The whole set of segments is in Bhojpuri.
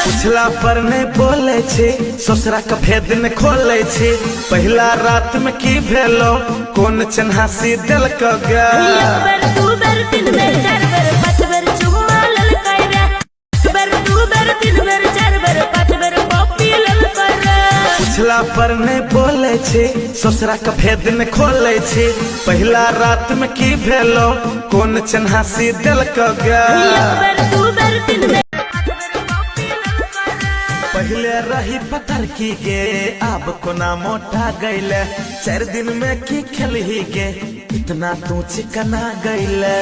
पिछला पर नहीं बोले छे ससुरा का भेद न खोले छे पहला रात में की भेलो कौन चन्हासी दिल का पिछला पर नहीं बोले छे ससुरा का भेद न खोले छे पहला रात में की भेलो कौन चन्हासी दिल का पहले रही पतर की गे अब कोना मोटा गईले 4 दिन में की खेल ही गे इतना तू चिकना गईले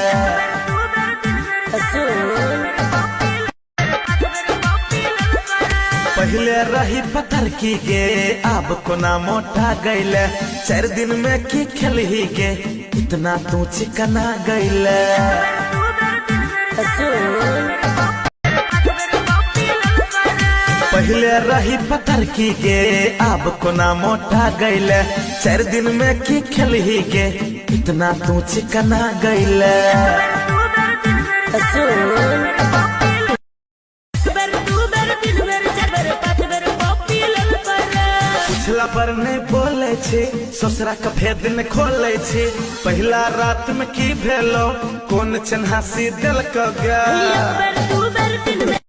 पहले रही पतर की गे अब कोना मोटा गईले 4 दिन में की खेल ही गे इतना तू चिकना गईले पहले रही पतर की गे अब कोना मोटा गईले 4 दिन में की खेल ही गे इतना तू चिकना गईले पिछला पर नहीं बोले छे ससुरा का भेद न खोले छे पहला रात में की भेलो कौन चन्हासी दिल का